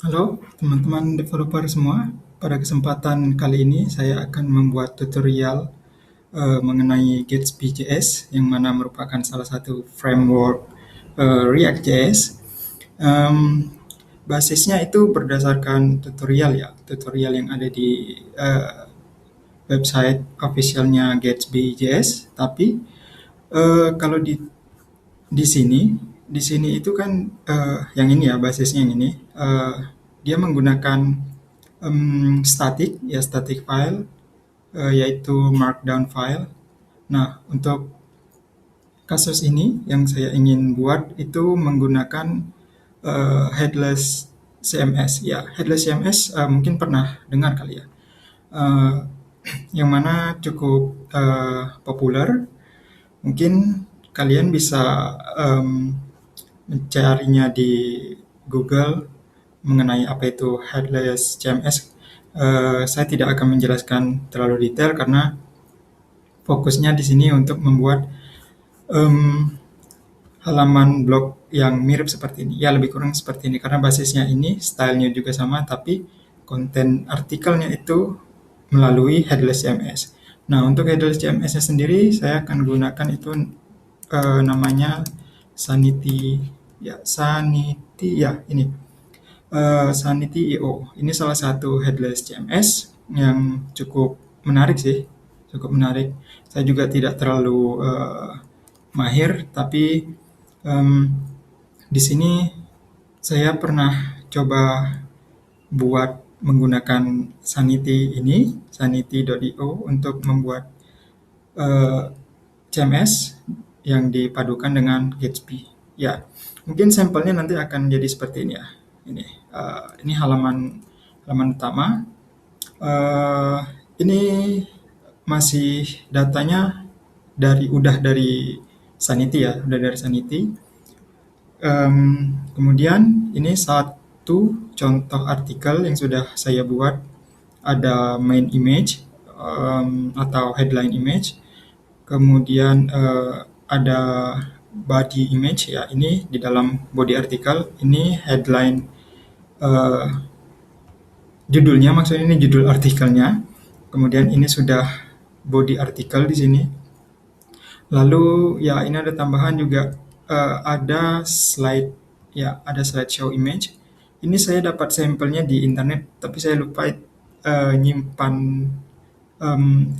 Halo teman-teman developer semua. Pada kesempatan kali ini saya akan membuat tutorial mengenai Gatsby.js yang mana merupakan salah satu framework React.js. Em, Basisnya itu berdasarkan tutorial ya, tutorial yang ada di website officialnya Gatsby.js. Tapi kalau di sini, di sini itu kan yang ini ya basisnya yang ini. Dia menggunakan static ya static file yaitu markdown file. Nah, untuk kasus ini yang saya ingin buat itu menggunakan headless CMS. Ya, headless CMS mungkin pernah dengar kali ya. Eh, yang mana cukup populer. Mungkin kalian bisa mencarinya di Google mengenai apa itu headless CMS. Saya tidak akan menjelaskan terlalu detail karena fokusnya di sini untuk membuat em, halaman blog yang mirip seperti ini. Ya, lebih kurang seperti ini karena basisnya ini, stylenya juga sama, tapi konten artikelnya itu melalui headless CMS. Nah, untuk headless CMS-nya sendiri, saya akan gunakan itu namanya Sanity. Ya, Sanity ya ini. Sanity.io. Ini salah satu headless CMS yang cukup menarik sih, cukup menarik. Saya juga tidak terlalu mahir, tapi em, di sini saya pernah coba buat menggunakan Sanity ini, sanity.io untuk membuat CMS yang dipadukan dengan Gatsby. Ya, mungkin sampelnya nanti akan jadi seperti ini ya. Ini halaman halaman utama. Eh, ini masih datanya dari Sanity ya, udah dari Sanity. Kemudian ini satu contoh artikel yang sudah saya buat, ada main image atau headline image, kemudian ada body image ya, ini di dalam body artikel, ini headline eh, judulnya, maksudnya ini judul artikelnya. Kemudian ini sudah body artikel di sini. Lalu ya ini ada tambahan juga ada slide ya, ada slideshow image. Ini saya dapat sampelnya di internet, tapi saya lupa nyimpan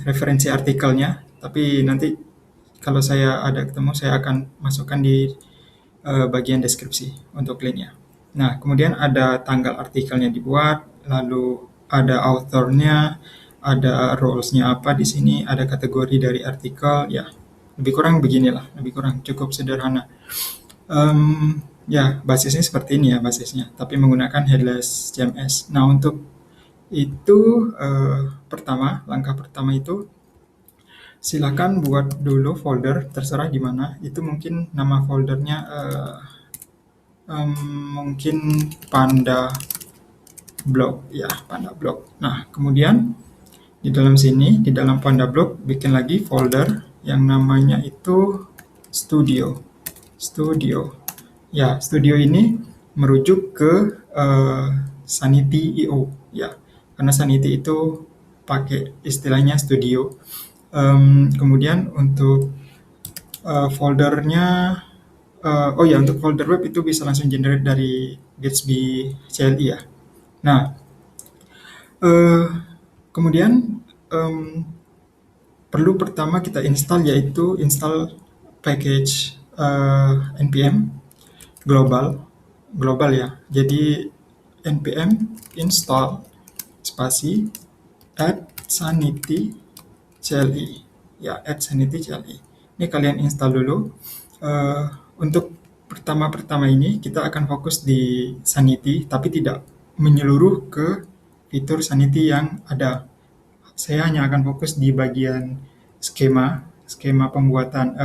referensi artikelnya. Tapi nanti kalau saya ada ketemu, saya akan masukkan di bagian deskripsi untuk linknya. Nah, kemudian ada tanggal artikelnya dibuat, lalu ada authornya, ada roles-nya apa di sini, ada kategori dari artikel, ya lebih kurang beginilah, lebih kurang cukup sederhana. Ya, basisnya seperti ini ya basisnya, tapi menggunakan headless CMS. Nah, untuk itu langkah pertama itu silakan buat dulu folder, terserah di mana. Itu mungkin nama foldernya mungkin Panda Blog ya, Panda Blog. Nah, kemudian di dalam sini, di dalam Panda Blog bikin lagi folder yang namanya itu Studio. Studio. Ya, Studio ini merujuk ke Sanity.io ya. Karena Sanity itu pakai istilahnya studio. Kemudian untuk foldernya, oh ya, untuk folder web itu bisa langsung generate dari Gatsby CLI ya. Nah, eh, kemudian em, perlu pertama kita install, yaitu install package npm global global ya. Jadi npm install spasi add sanity CLI ya, add sanity CLI. Ini kalian install dulu. Eh, untuk pertama-pertama ini kita akan fokus di sanity, tapi tidak menyeluruh ke fitur sanity yang ada. Saya hanya akan fokus di bagian skema, skema pembuatan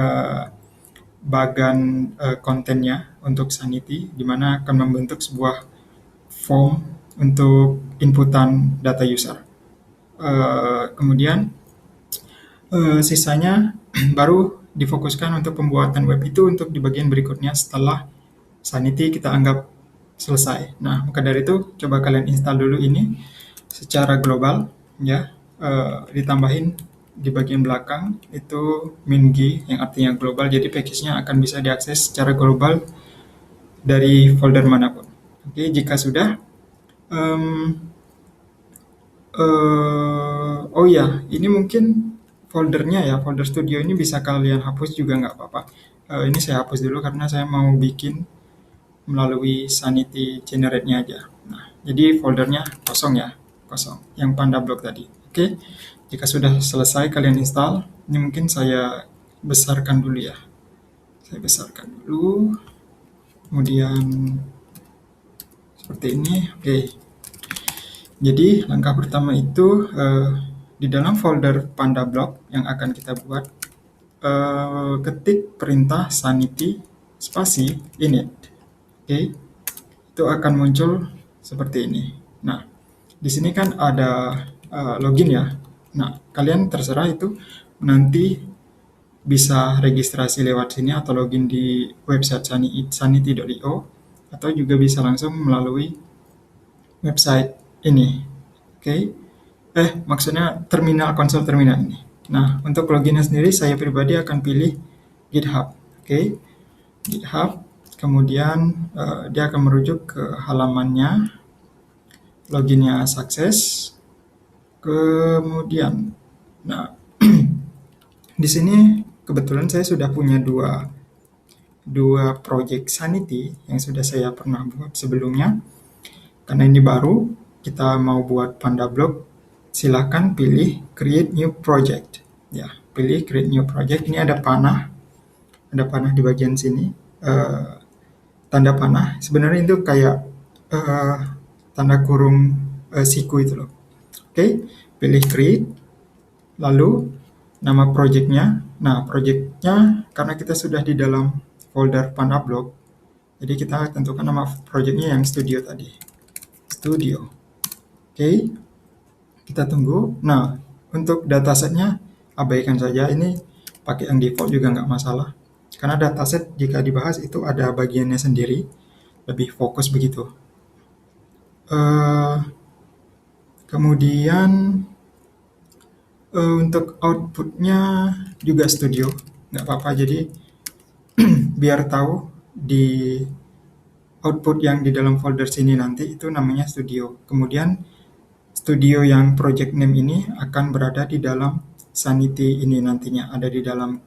bagan kontennya untuk sanity, di mana akan membentuk sebuah form untuk inputan data user. Kemudian sisanya baru difokuskan untuk pembuatan web itu untuk di bagian berikutnya setelah sanity kita anggap selesai. Nah, maka dari itu coba kalian install dulu ini secara global ya. Ditambahin di bagian belakang itu min.g yang artinya global, jadi package-nya akan bisa diakses secara global dari folder manapun. Oke, jika sudah, em, oh ya, ini mungkin foldernya ya, folder studio ini bisa kalian hapus juga nggak apa-apa. Ini saya hapus dulu karena saya mau bikin melalui Sanity Generate-nya aja. Nah, jadi foldernya kosong ya, kosong. Yang Panda Block tadi. Oke, jika sudah selesai kalian install, ini mungkin saya besarkan dulu ya. Saya besarkan dulu, kemudian seperti ini. Oke, jadi langkah pertama itu di dalam folder Panda Block yang akan kita buat, ketik perintah sanity spasi init. Oke, itu akan muncul seperti ini. Nah, di sini kan ada login ya. Nah, kalian terserah itu nanti bisa registrasi lewat sini atau login di website sanity.io atau juga bisa langsung melalui website ini. Oke. Maksudnya konsol terminal ini. Nah, untuk loginnya sendiri saya pribadi akan pilih GitHub. Oke. GitHub, kemudian dia akan merujuk ke halamannya, loginnya sukses. Kemudian, nah di sini kebetulan saya sudah punya dua project Sanity yang sudah saya pernah buat sebelumnya. Karena ini baru, kita mau buat Panda Block, silakan pilih Create New Project. Ya, pilih Create New Project. Ini ada panah di bagian sini. Tanda panah. Sebenarnya itu kayak tanda kurung siku itu loh. Oke, pilih Create. Lalu nama projectnya. Nah, projectnya karena kita sudah di dalam folder Panda Block, jadi kita tentukan nama projectnya yang studio tadi. Studio. Oke, kita tunggu. Nah, untuk datasetnya abaikan saja. Ini pakai yang default juga nggak masalah. Karena dataset jika dibahas itu ada bagiannya sendiri, lebih fokus begitu. Kemudian untuk outputnya juga studio, nggak apa-apa. Jadi biar tahu di output yang di dalam folder sini nanti itu namanya studio. Kemudian studio yang project name ini akan berada di dalam Sanity ini nantinya, ada di dalam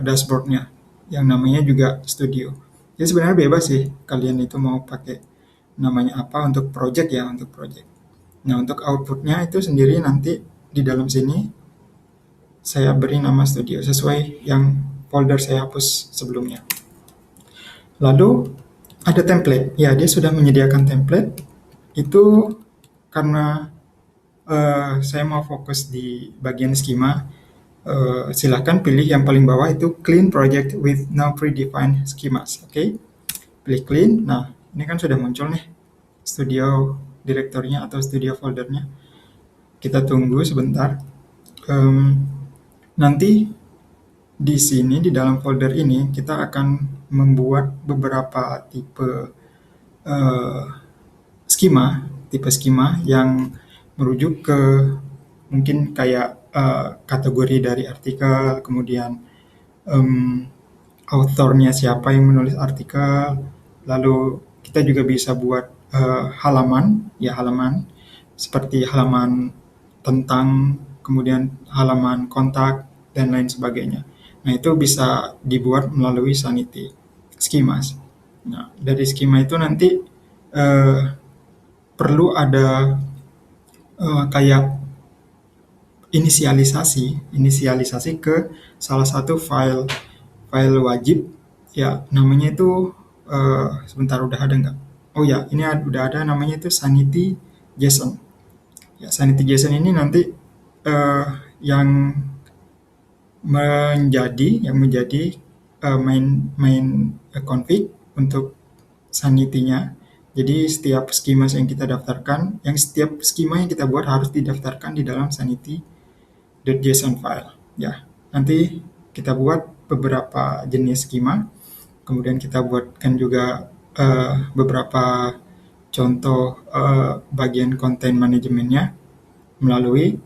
dashboardnya yang namanya juga studio. Jadi sebenarnya bebas sih kalian itu mau pakai namanya apa untuk project ya, untuk project. Nah, untuk outputnya itu sendiri nanti di dalam sini saya beri nama studio sesuai yang folder saya hapus sebelumnya. Lalu ada template. Ya, dia sudah menyediakan template. Itu karena saya mau fokus di bagian schema. Silakan pilih yang paling bawah itu clean project with no predefined schemas. Oke, pilih clean. Nah, ini kan sudah muncul nih studio direktorinya atau studio foldernya. Kita tunggu sebentar. Nanti di sini di dalam folder ini kita akan membuat beberapa tipe skema yang merujuk ke mungkin kayak kategori dari artikel, kemudian authornya siapa yang menulis artikel, lalu kita juga bisa buat halaman seperti halaman tentang, kemudian halaman kontak dan lain sebagainya. Nah, itu bisa dibuat melalui Sanity Schemas. Nah, dari skema itu nanti perlu ada kayak inisialisasi ke salah satu file wajib ya, namanya itu sebentar, udah ada nggak? Oh ya, ini udah ada, namanya itu Sanity JSON. Ya, Sanity JSON ini nanti yang menjadi main config untuk Sanity-nya. Jadi setiap skema yang kita daftarkan, setiap skema yang kita buat harus didaftarkan di dalam sanity.json file. Ya, nanti kita buat beberapa jenis skema, kemudian kita buatkan juga beberapa contoh bagian konten manajemennya melalui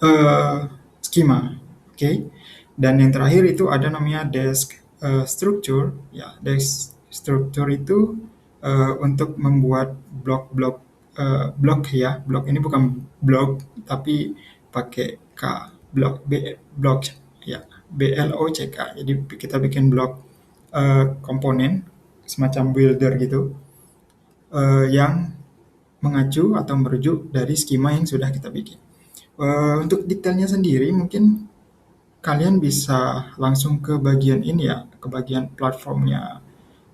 eh, skema. Oke. Dan yang terakhir itu ada namanya desk structure. Ya, desk structure itu untuk membuat blok-blok blok ya. Blok ini bukan blog tapi pakai K. Blok ya. BLOCK. Jadi kita bikin blok komponen semacam builder gitu yang mengacu atau merujuk dari skema yang sudah kita bikin. Untuk detailnya sendiri mungkin kalian bisa langsung ke bagian ini ya, ke bagian platformnya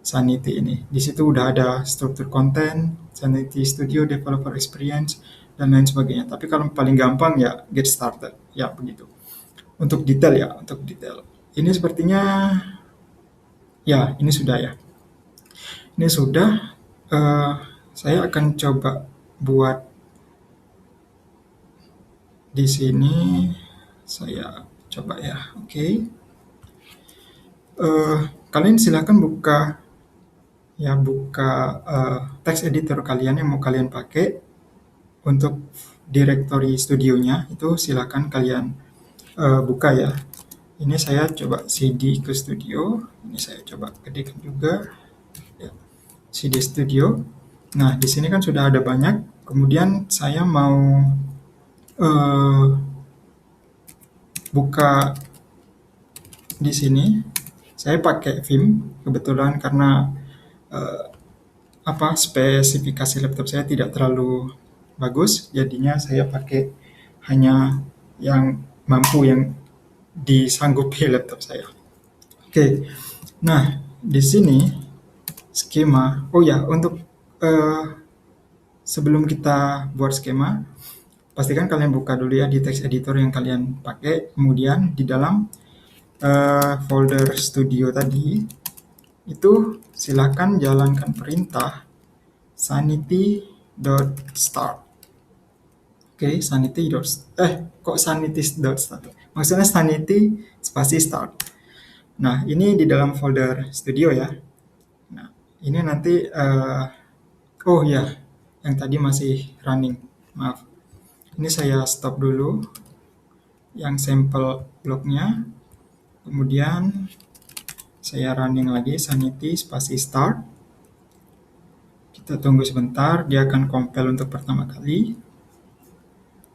Sanity ini. Di situ udah ada struktur konten, Sanity Studio, Developer Experience, dan lain sebagainya. Tapi kalau paling gampang ya get started, ya begitu. Untuk detail ya, untuk detail. Ini sepertinya, ya ini sudah ya. Ini sudah, eh, saya akan coba buat di sini. Saya coba ya, oke. Kalian silakan buka text editor kalian yang mau kalian pakai untuk directory studionya itu silakan kalian buka ya. Ini saya coba CD ke studio, ini saya coba gedekan juga ya, CD studio. Nah, di sini kan sudah ada banyak. Kemudian saya mau buka di sini. Saya pakai Vim kebetulan karena spesifikasi laptop saya tidak terlalu bagus, jadinya saya pakai hanya yang mampu yang disanggupi laptop saya. Oke, nah di sini skema. Oh ya, untuk sebelum kita buat skema, pastikan kalian buka dulu ya di text editor yang kalian pakai. Kemudian di dalam folder studio tadi itu silakan jalankan perintah sanity.start. Oke, sanity.start. Maksudnya sanity spasi start. Nah, ini di dalam folder studio ya. Nah, ini nanti oh ya, yang tadi masih running. Maaf. Ini saya stop dulu yang sampel bloknya. Kemudian saya running lagi sanity spasi start. Kita tunggu sebentar, dia akan compile untuk pertama kali.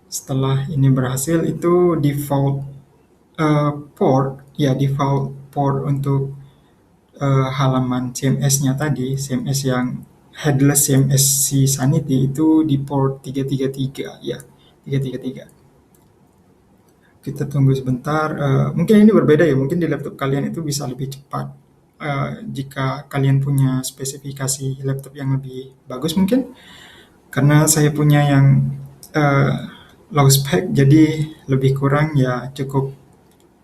Setelah ini berhasil, itu default port untuk halaman CMS-nya tadi, CMS yang headless CMS si Sanity itu di port 333 ya, 333. Kita tunggu sebentar, mungkin ini berbeda ya, mungkin di laptop kalian itu bisa lebih cepat. Jika kalian punya spesifikasi laptop yang lebih bagus mungkin, karena saya punya yang low spec, jadi lebih kurang ya cukup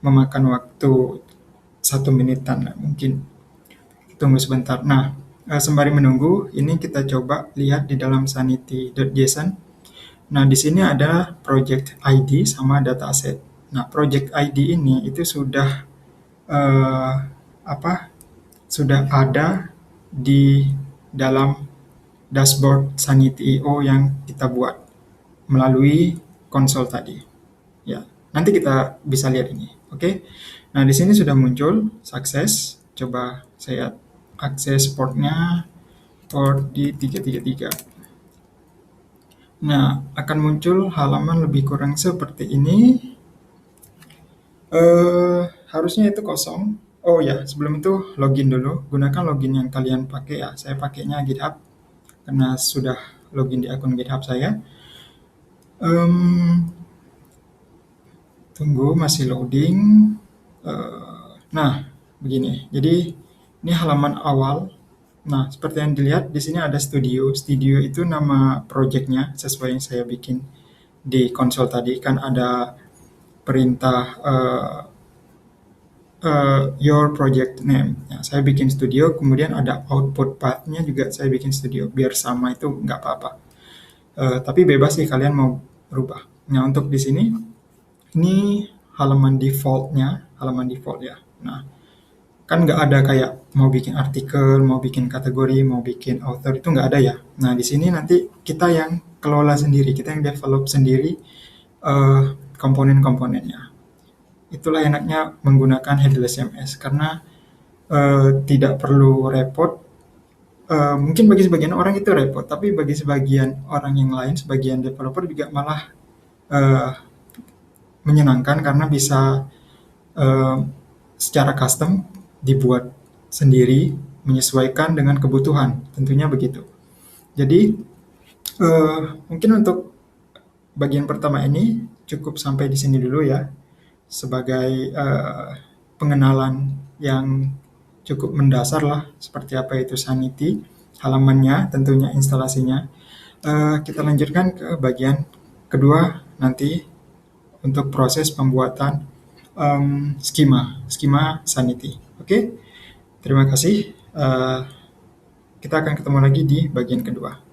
memakan waktu 1 menitan lah mungkin. Tunggu sebentar. Nah, sembari menunggu, ini kita coba lihat di dalam sanity.json. Nah, di sini ada project ID sama dataset. Nah, project ID ini itu sudah eh, sudah ada di dalam dashboard Sanity.io yang kita buat melalui konsol tadi. Ya, nanti kita bisa lihat ini. Oke. Nah, di sini sudah muncul sukses. Coba saya akses portnya, port di 333. Nah, akan muncul halaman lebih kurang seperti ini. Harusnya itu kosong. Oh ya, sebelum itu login dulu. Gunakan login yang kalian pakai ya. Saya pakainya GitHub karena sudah login di akun GitHub saya. Tunggu masih loading. Nah, begini. Jadi ini halaman awal. Nah, seperti yang dilihat di sini ada studio. Studio itu nama projectnya sesuai yang saya bikin di konsol tadi. Kan ada perintah your project name. Ya, saya bikin studio, kemudian ada output path-nya juga saya bikin studio. Biar sama itu nggak apa-apa. Tapi bebas sih kalian mau berubah. Nah, untuk di sini, ini halaman default ya. Nah, kan nggak ada kayak mau bikin artikel, mau bikin kategori, mau bikin author, itu nggak ada ya. Nah, di sini nanti kita yang kelola sendiri, kita yang develop sendiri eh, komponen-komponennya. Itulah enaknya menggunakan headless CMS karena tidak perlu repot. Mungkin bagi sebagian orang itu repot, tapi bagi sebagian orang yang lain, sebagian developer juga malah eh, menyenangkan karena bisa eh, secara custom dibuat sendiri, menyesuaikan dengan kebutuhan, tentunya begitu. Jadi mungkin untuk bagian pertama ini cukup sampai di sini dulu ya, sebagai pengenalan yang cukup mendasar lah, seperti apa itu Sanity, halamannya, tentunya instalasinya. Kita lanjutkan ke bagian kedua nanti untuk proses pembuatan skema Sanity. Oke, terima kasih. Kita akan ketemu lagi di bagian kedua.